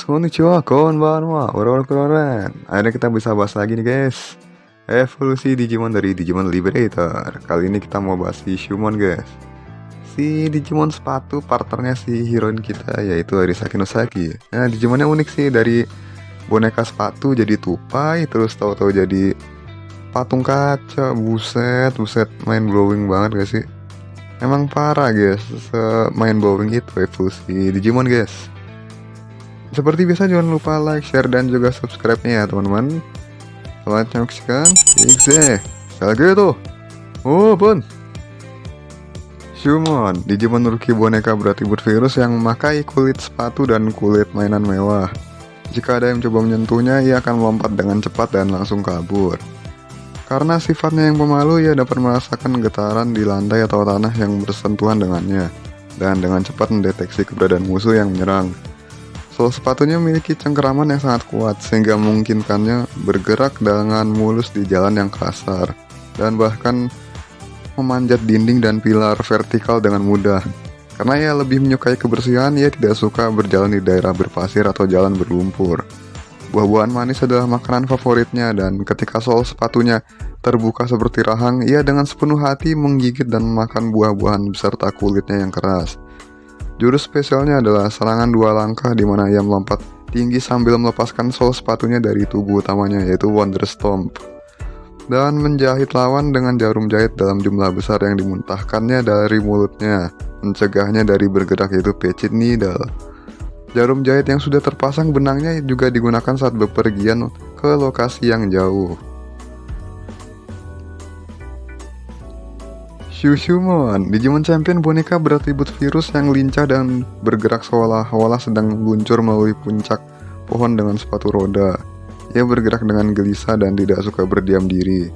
konnichiwa, konbanwa, keren. Akhirnya kita bisa bahas lagi nih guys. Evolusi Digimon dari Digimon Liberator. Kali ini kita mau bahas si Shumon guys. Si Digimon sepatu partnernya si heroin kita yaitu Arisaki Nosaki. Nah, Digimonnya unik sih, dari boneka sepatu jadi tupai, terus tahu-tahu jadi patung kaca. Buset, mind blowing banget gak sih? Emang parah guys, mind blowing itu evolusi Digimon guys. Seperti biasa jangan lupa like, share, dan juga subscribe-nya ya teman-teman. Selamat menyaksikan. Salgeto. Open. Shumon, Digimon rookie boneka beratribut virus yang memakai kulit sepatu dan kulit mainan mewah. Jika ada yang coba menyentuhnya, ia akan melompat dengan cepat dan langsung kabur. Karena sifatnya yang pemalu, ia dapat merasakan getaran di lantai atau tanah yang bersentuhan dengannya, dan dengan cepat mendeteksi keberadaan musuh yang menyerang. Sol sepatunya memiliki cengkeraman yang sangat kuat sehingga memungkinkannya bergerak dengan mulus di jalan yang kasar dan bahkan memanjat dinding dan pilar vertikal dengan mudah. Karena ia lebih menyukai kebersihan, ia tidak suka berjalan di daerah berpasir atau jalan berlumpur. Buah-buahan manis adalah makanan favoritnya, dan ketika sol sepatunya terbuka seperti rahang, ia dengan sepenuh hati menggigit dan memakan buah-buahan beserta kulitnya yang keras. Jurus spesialnya adalah serangan dua langkah, di mana ia melompat tinggi sambil melepaskan sol sepatunya dari tubuh utamanya, yaitu Wonder Stomp, dan menjahit lawan dengan jarum jahit dalam jumlah besar yang dimuntahkannya dari mulutnya, mencegahnya dari bergerak, yaitu Pecit Needle. Jarum jahit yang sudah terpasang benangnya juga digunakan saat bepergian ke lokasi yang jauh. Shumon, Digimon Champion boneka beratribut virus yang lincah dan bergerak seolah-olah sedang meluncur melalui puncak pohon dengan sepatu roda. Ia bergerak dengan gelisah dan tidak suka berdiam diri.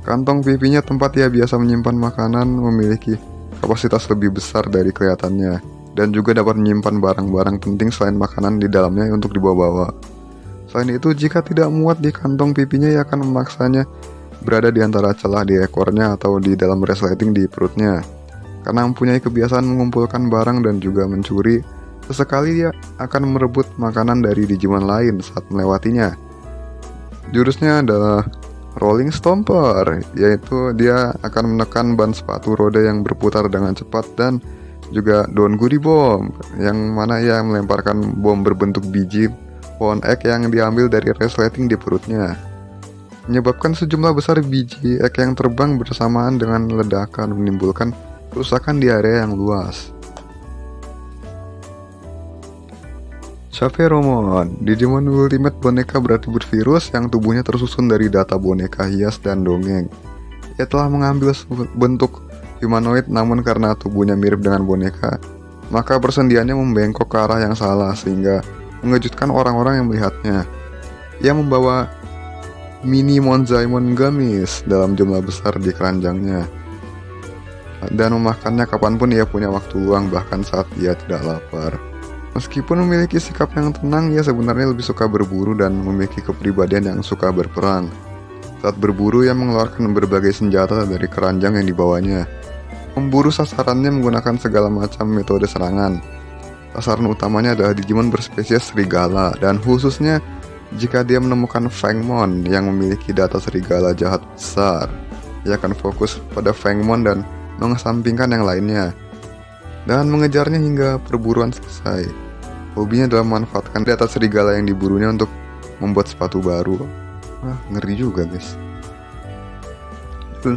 Kantong pipinya, tempat ia biasa menyimpan makanan, memiliki kapasitas lebih besar dari kelihatannya, dan juga dapat menyimpan barang-barang penting selain makanan di dalamnya untuk dibawa-bawa. Selain itu, jika tidak muat di kantong pipinya, ia akan memaksanya berada di antara celah di ekornya atau di dalam resleting di perutnya. Karena mempunyai kebiasaan mengumpulkan barang dan juga mencuri, sesekali dia akan merebut makanan dari Digimon lain saat melewatinya. Jurusnya adalah Rolling Stomper, yaitu dia akan menekan ban sepatu roda yang berputar dengan cepat, dan juga Donguri Bomb, yang mana ia melemparkan bom berbentuk biji pohon ek yang diambil dari resleting di perutnya, menyebabkan sejumlah besar biji ek yang terbang bersamaan dengan ledakan, menimbulkan kerusakan di area yang luas. Chaperomon, Digimon Ultimate boneka beratribut virus yang tubuhnya tersusun dari data boneka hias dan dongeng. Ia telah mengambil bentuk humanoid, namun karena tubuhnya mirip dengan boneka, maka persendiannya membengkok ke arah yang salah sehingga mengejutkan orang-orang yang melihatnya. Ia membawa mini Monzaimon Gamis dalam jumlah besar di keranjangnya dan memakannya kapanpun ia punya waktu luang, bahkan saat ia tidak lapar. Meskipun memiliki sikap yang tenang, ia sebenarnya lebih suka berburu dan memiliki kepribadian yang suka berperang. Saat berburu, ia mengeluarkan berbagai senjata dari keranjang yang dibawanya. Memburu sasarannya menggunakan segala macam metode serangan. Sasaran utamanya adalah Digimon berspesies serigala, dan khususnya jika dia menemukan Fangmon yang memiliki data serigala jahat besar, ia akan fokus pada Fangmon dan mengesampingkan yang lainnya, dan mengejarnya hingga perburuan selesai. Hobinya adalah memanfaatkan data serigala yang diburunya untuk membuat sepatu baru. Ngeri juga guys.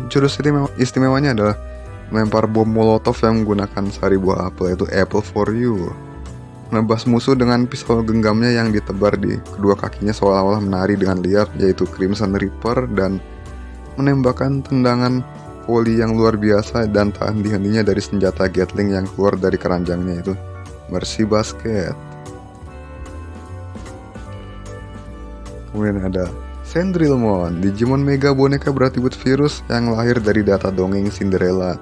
Jurus istimewanya adalah melempar bom molotov yang menggunakan sari buah apel, yaitu Apple for You. Menebas musuh dengan pisau genggamnya yang ditebar di kedua kakinya seolah-olah menari dengan liar, yaitu Crimson Reaper, dan menembakkan tendangan voli yang luar biasa dan tak henti-hentinya dari senjata Gatling yang keluar dari keranjangnya, itu Mercy Basket. Kemudian ada Sandrilmon, Digimon Mega boneka beratribut virus yang lahir dari data dongeng Cinderella.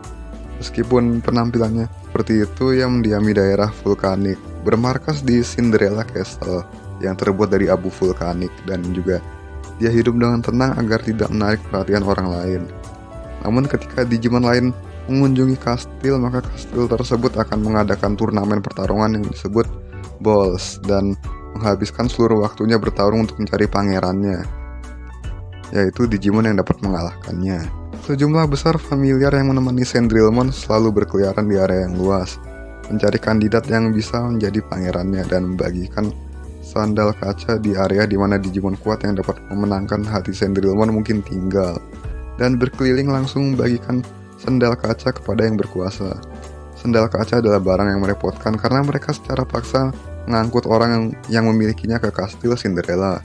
Meskipun penampilannya seperti itu, ia mendiami daerah vulkanik, bermarkas di Cinderella Castle yang terbuat dari abu vulkanik, dan juga dia hidup dengan tenang agar tidak menarik perhatian orang lain. Namun ketika Digimon lain mengunjungi kastil, maka kastil tersebut akan mengadakan turnamen pertarungan yang disebut Balls, dan menghabiskan seluruh waktunya bertarung untuk mencari pangerannya, yaitu Digimon yang dapat mengalahkannya. Sejumlah besar familiar yang menemani Sandrillmon selalu berkeliaran di area yang luas, mencari kandidat yang bisa menjadi pangerannya dan membagikan sandal kaca di area di mana Digimon kuat yang dapat memenangkan hati Sandrillmon mungkin tinggal, dan berkeliling langsung membagikan sandal kaca kepada yang berkuasa. Sandal kaca adalah barang yang merepotkan karena mereka secara paksa mengangkut orang yang memilikinya ke kastil Cinderella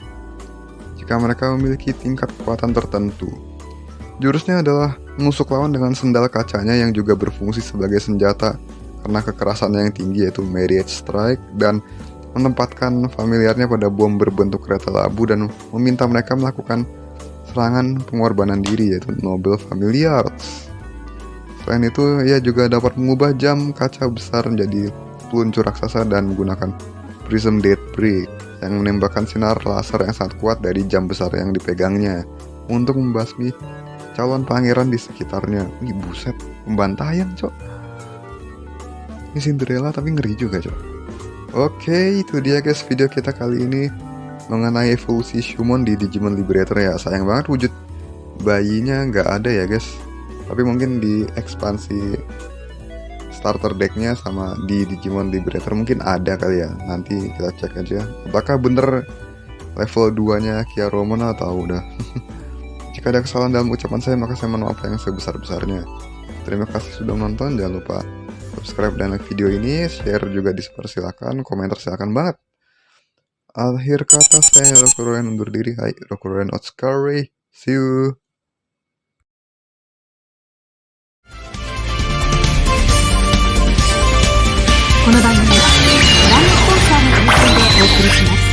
jika mereka memiliki tingkat kekuatan tertentu. Jurusnya adalah menusuk lawan dengan sandal kacanya yang juga berfungsi sebagai senjata karena kekerasannya yang tinggi, yaitu Marriage Strike, dan menempatkan familiarnya pada bom berbentuk kereta labu dan meminta mereka melakukan serangan pengorbanan diri, yaitu Noble Familiars. Selain itu, ia juga dapat mengubah jam kaca besar menjadi peluncur raksasa dan menggunakan Prism Deathbreak yang menembakkan sinar laser yang sangat kuat dari jam besar yang dipegangnya untuk membasmi calon pangeran di sekitarnya. Wih buset, pembantaian cok. Ini Cinderella tapi ngeri juga cok. Oke, itu dia guys video kita kali ini mengenai evolusi Shumon di Digimon Liberator ya. Sayang banget wujud bayinya nggak ada ya guys. Tapi mungkin di ekspansi starter decknya sama di Digimon Liberator mungkin ada kali ya. Nanti kita cek aja apakah bener level 2 nya Kiaromon atau udah. Jika ada kesalahan dalam ucapan saya, maka saya mohon maaf yang sebesar-besarnya. Terima kasih sudah menonton, jangan lupa subscribe dan like video ini, share juga dipersilakan, komentar silakan banget. Akhir kata saya Rokuroen undur diri. Hai, Rokuroen Otskari. See you. この番組はご覧のスポンサーの提供でお送りします。